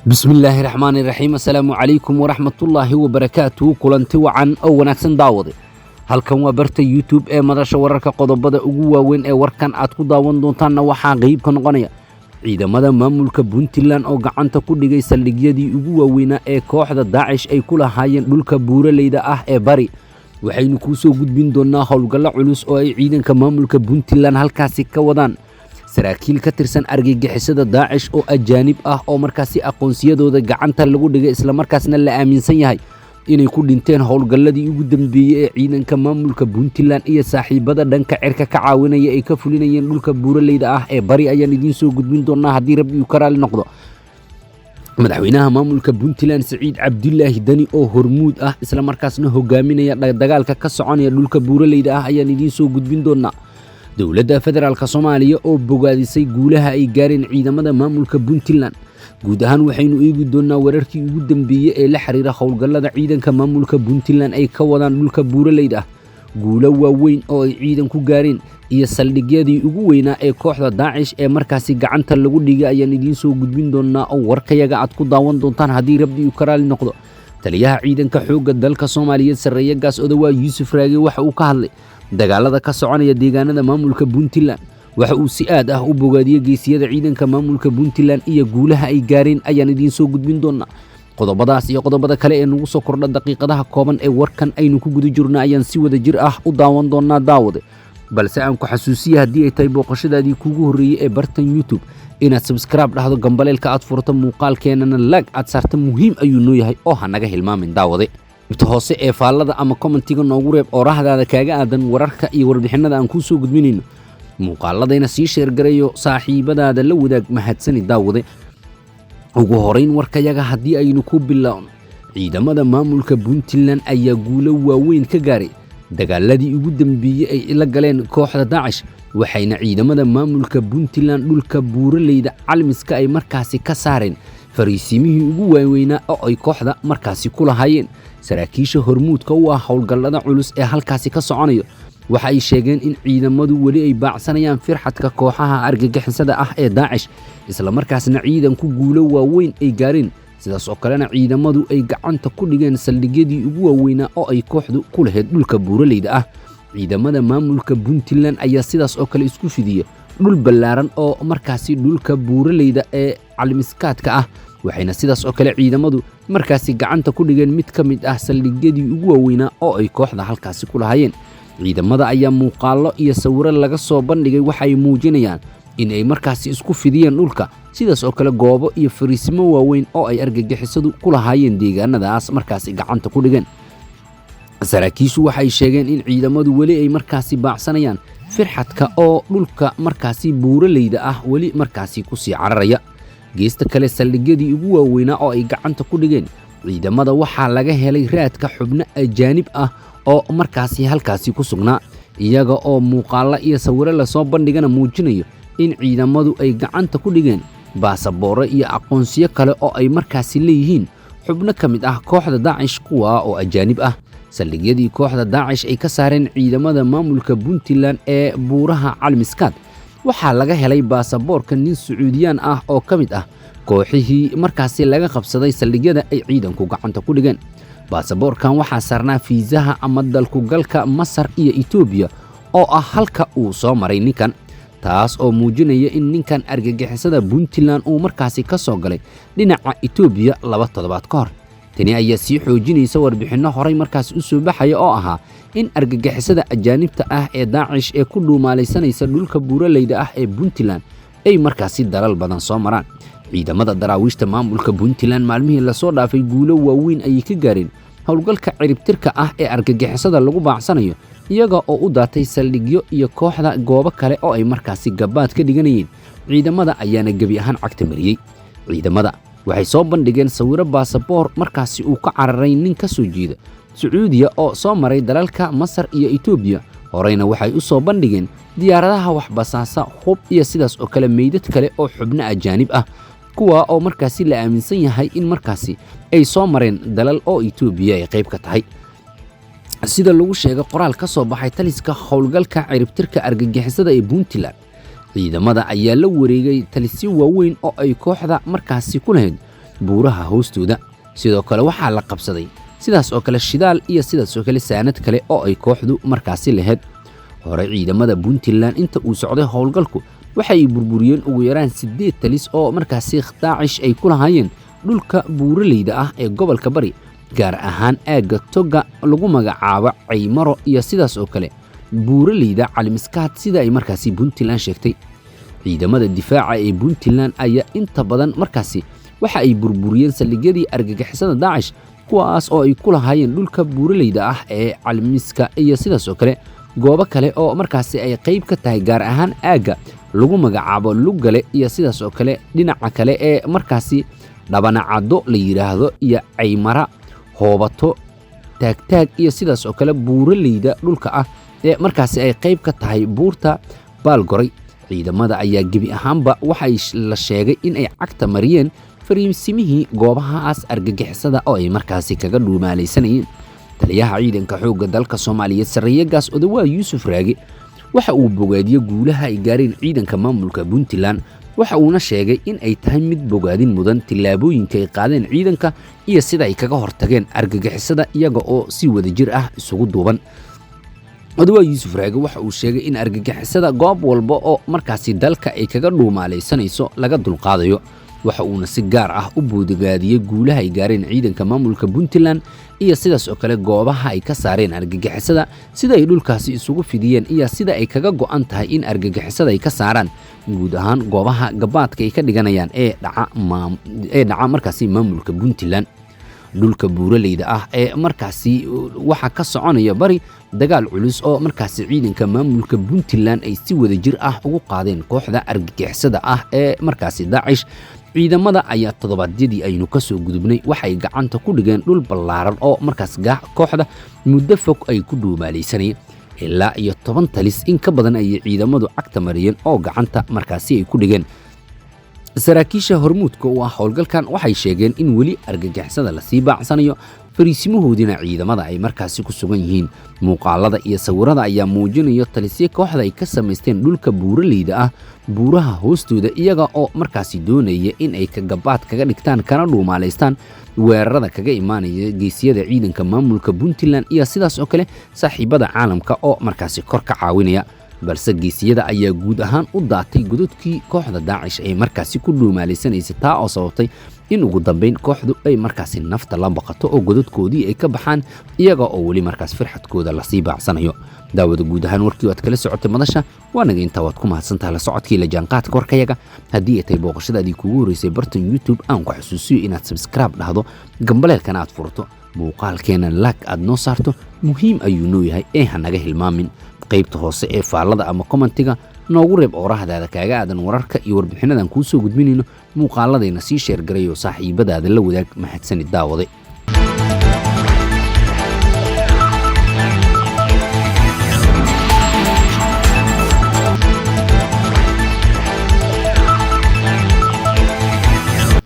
بسم الله الرحمن الرحيم السلام عليكم ورحمة الله وبركاته كلنتي وعن أو وناكسن داودي halkan waa barta YouTube ee madasha wararka qodobada ugu waaweyn ee warkan aad ku daawan doontaan waxa qayb ka noqonaya ciidamada maamulka Puntland oo gacanta ku dhigay saldhigyadii ugu waaweynaa ee kooxda Daesh ay ku lahaayeen dhulka buuraleyda ah ee bari waxaynu ku soo gudbin doonaa howlgallo culus oo ay ciidanka maamulka Puntland halkaasi ka wadaan saraakiil ka tirsan argagixisada Daesh oo ajaanib ah oo markaasi aqoonsiyadooda gacanta lagu dhigay isla markaasna la aaminsan yahay inay ku dhinteen howlgalladii ugu dambeeyay ee ciidanka maamulka Puntland iyo saaxiibada dhanka cirka ka caawinaya ay ka fulinayeen dhulka buuraleyda ah ee bari ayaan idin soo gudbin doonaa haddii Rabbi uu karaali noqdo madaxweynaha maamulka Puntland Saciid Cabdullaahi Dani oo hormuud ah isla markaasna hogaaminaya dagaalka ka soconaya dhulka buuraleyda ah ayaan idin soo gudbin doonaa dawladda federaalka Soomaaliya oo bogaadisay guulaha ay gaareen ciidamada maamulka Puntland guud ahaan waxaynu eegi doonaa wararkii ugu dambeeyay ee la xiriira howlgallada ciidanka maamulka Puntland ay ka wadaan dhulka buuraleyda ah guulo waaweyn oo ay ciidan ku gaareen iyo saldhigyadii ugu weynaa ee kooxda Daesh ee markaasi gacanta lagu dhigay ayaan idin soo gudbin doonaa oo warkayaga aad ku daawan doontaan haddii Rabbi uu karaali noqdo taliyaha ciidanka xoogga dalka Soomaaliyeed Sarreeya Gaas Odawa Yuusuf Raage waxa uu ka hadlay dagaalada ka soconaya deegaanada maamulka Puntland waxa uu si aad ah u bogaadiyay geesiyada ciidanka maamulka Puntland iyo guulaha ay gaareen ayaan idin soo gudbin doonaa qodobadaas iyo qodobada kale ee nagu soo kordha daqiiqadaha kooban ee warkan aynu ku guda jirnaa ayaan si wada jir ah u daawan doonaa daawade balse aan ku xasuusiyo haddii ay tahay booqashadaadii kugu horreeyay ee bartan YouTube inaad subscribe dhahdo gambaleelka aad furto muuqaalkeenana like aad saarto muhiim ayuu noo yahay oo ha naga hilmaamin daawade inta hoose ee faallada ama commentiga noogu reeb oraahdaada kaaga aadan wararka iyo warbixinada aan ku soo gudbinayno muuqaaladayna sii sheer garayo saaxiibadaada la wadaag mahadsani daawade ugu horeyn warkayaga haddii aynu ku bilaawno ciidamada maamulka Puntland ayaa guulo waaweyn ka gaaray dagaaladii ugu dambeeyay ay la galeen kooxda Daesh waxayna ciidamada maamulka Puntland dhulka buuraleyda calmiska ay markaasi ka saareen fariisimihii ugu waaweynaa oo ay kooxda markaasi ku lahaayeen saraakiisha hormuudka u ah howlgallada culus ee halkaasi ka soconayo waxa ay sheegeen in ciidamadu wali ay baacsanayaan firxadka kooxaha argagixisada ah ee Daesh isla markaasna ciidanku guulo waaweyn ay gaareen sidaas oo kalena ciidamadu ay gacanta ku dhigeen saldhigyadii ugu waaweynaa oo ay kooxdu ku lahayd dhulka buuraleyda ah ciidamada maamulka Puntland ayaa sidaas oo kale isku fidiyay dhul ballaaran oo markaasi dhulka buuraleyda ee calmiskaadka ah waxayna sidaas oo kale ciidamadu markaasi gacanta ku dhigeen mid ka mid ah saldhigyadii ugu waaweynaa oo ay kooxda halkaasi ku lahaayeen ciidamada ayaa muuqaallo iyo sawiro laga soo bandhigay waxa ay muujinayaan in ay markaasi isku fidiyeen dhulka sidaas oo kale goobo iyo fariisimo waaweyn oo ay argagixisadu ku lahaayeen deegaanadaas markaasi gacanta ku dhigeen saraakiishu waxay sheegeen in ciidamadu wali ay markaasi baacsanayaan firxadka oo dhulka markaasi buuraleyda ah wali markaasi ku sii cararaya geesta kale saldhigyadii ugu waaweynaa oo ay gacanta ku dhigeen ciidamada waxaa laga helay raadka xubno ajaanib ah oo markaasi halkaasi ku sugnaa iyaga oo muuqaalo iyo sawiro la soo bandhigana muujinayo in ciidamadu ay gacanta ku dhigeen baasabooro iyo aqoonsiyo kale oo ay markaasi leeyihiin xubno ka mid ah kooxda Daesh kuwa oo ajaanib ah saldhigyadii kooxda Daesh ay ka saareen ciidamada maamulka Puntland ee buuraha calmiskaad waxaa laga helay baasaboorka nin Sacuudiyaan ah oo ka mid ah kooxihii markaasi laga qabsaday saldhigyada ay ciidanku gacanta ku dhigeen baasaboorkan waxaa saarnaa fiisaha ama dalku galka Masar iyo Itoobiya oo ah halka uu soo maray ninkan taas oo muujinaya in ninkan argagixisada Puntland uu markaasi ka soo galay dhinaca Itoobiya 2 toddobaad ka hor tani ayaa sii xoojinaysa warbixino horay markaas u soo baxaya oo ahaa in argagixisada ajaanibta ah ee Daesh ee ku dhuumaalaysanaysa dhulka buuraleyda ah ee Puntland ay markaasi dalal badan soo maraan ciidamada daraawiishta maamulka Puntland maalmihii la soo dhaafay guulo waaweyn ay ka gaareen howlgalka ciribtirka ah ee argagixisada lagu baacsanayo iyaga oo u daatay saldhigyo iyo kooxda goobo kale oo ay markaasi gabaad ka dhiganayeen ciidamada ayaana gebi ahaan cagta mariyay ciidamada waxay soo bandhigeen sawiro baasaboor markaasi uu ka cararay nin ka soo jeeda Sacuudiya oo soo maray dalalka Masar iyo Itoobiya horeyna waxay u soo bandhigeen diyaaradaha wax basaasa hub iyo sidaas oo kale meydad kale oo xubno ajaanib ah kuwa oo markaasi la aaminsan yahay in markaasi ay soo mareen dalal oo Itoobiya ay qayb ka tahay sida lagu sheegay qoraal ka soo baxay taliska howlgalka ciribtirka argagixisada ee Puntland ciidamada ayaa la wareegay talisyo waaweyn oo ay kooxda markaasi ku lahayd buuraha hoostooda sidoo kale waxaa la qabsaday sidaas oo kale shidaal iyo sidaas oo kale saanad kale oo ay kooxdu markaasi lahayd hore ciidamada Puntland inta uu socday howlgalku waxay burburiyeen ugu yaraan 8 talis oo markaasi Daacish ay ku lahaayeen dhulka buuraleyda ah ee gobolka bari gaar ahaan aagga toga lagu magacaabo Caymaro iyo sidaas oo kale buuraleyda Calmiskaad sida ay markaasi Puntland sheegtay ciidamada difaaca ee Puntland ayaa inta badan markaasi waxa ay burburiyeen saldhigyadii argagixisada Daacish kuwaas oo ay ku lahaayeen dhulka buuraleyda ah ee Calmiska iyo sidaas oo kale goobo kale oo markaasi ay qayb ka tahay gaar ahaan aagga lagu magacaabo Lugale iyo sidaas oo kale dhinaca kale ee markaasi dhabanacado la yiraahdo iyo Caymara hoobato taagtaag iyo sidaas oo kale buuraleyda dhulka ah ee markaasi ay qayb ka tahay buurta Baalgoray ciidamada ayaa gebi ahaanba waxay la sheegay in ay cagta mariyeen fariimsimihii goobahaas argagixisada oo ay markaasi kaga dhuumaalaysanayeen taliyaha ciidanka xoogga dalka Soomaaliyeed Sarreeyagaas Odawaa Yuusuf Raage waxa uu bogaadiyay guulaha ay gaareen ciidanka maamulka Puntland waxa uuna sheegay in ay tahay mid bogaadin mudan tilaabooyinka ay qaadeen ciidanka iyo sida ay kaga hortageen argagixisada iyaga oo si wadajir ah isugu duuban Odawaa Yuusuf Raage waxa uu sheegay in argagixisada goob walba oo markaasi dalka ay kaga dhuumaalaysanayso laga dulqaadayo waxa uuna si gaar ah u boodagaadiyay guulaha ay gaareen ciidanka maamulka Puntland iyo sidaas oo kale goobaha ay ka saareen argagixisada sida ay dhulkaasi isugu fidiyeen iyo sida ay kaga go'an tahay in argagixisada ay ka saaraan guud ahaan goobaha gabaadka ay ka dhiganayaan ee dhaca markaasi maamulka Puntland dhulka buuraleyda ah ee markaasi waxa ka soconaya bari dagaal culus oo markaasi ciidanka maamulka Puntland ay si wadajir ah ugu qaadeen kooxda argagixisada ah ee markaasi Daacish ciidamada ayaa todobaadyadii aynu ka soo gudubnay waxay gacanta ku dhigeen dhul ballaaran oo markaas kooxda muddo fog ay ku dhuumaalaysanayeen ilaa iyo 10 talis in ka badan ay ciidamadu cagta mariyeen oo gacanta markaasi ay ku dhigeen saraakiisha hormuudka oo ah howlgalkan waxay sheegeen in weli argagixisada la sii baacsanayo fariisimahoodina ciidamada ay markaasi ku sugan yihiin muuqaalada iyo sawirada ayaa muujinaya talisyo kooxda ay ka sameysteen dhulka buuraleyda ah buuraha hoostooda iyaga oo markaasi doonaya in ay ka gabaad kaga dhigtaan kana dhuumaalaystaan weerarada kaga imaanaya geesiyada ciidanka maamulka Puntland iyo sidaas oo kale saaxiibada caalamka oo markaasi kor ka caawinaya balse geesiyada ayaa guud ahaan u daatay godadkii kooxda Daacish ay markaasi ku dhuumaalaysanaysa taa oo sababtay in ugu dambeyn kooxdu ay markaasi nafta la baqato oo godadkoodii ay ka baxaan iyaga oo wali markaas farxadkooda la sii baacsanayo daawada guud ahaan warkii waad kala socotay madasha waanaga inta waad ku mahadsantahay la socodkii la jaanqaadka warkayaga haddii ay tahay booqashadaadii kugu horeysay bartan YouTube aan ku xasuusiyo inaad subscribe dhahdo gambaleelkana aad furto muuqaalkeena like aad noo saarto muhiim ayuu noo yahay ee hanaga hilmaamin qaybta hoose ee faallada ama commentiga noogu reeb oorahdaada kaaga aadan wararka iyo warbixinadan kuu soo gudbinayno muuqaaladayna sii sheer garay oo saaxiibadaada la wadaag mahadsanid daawade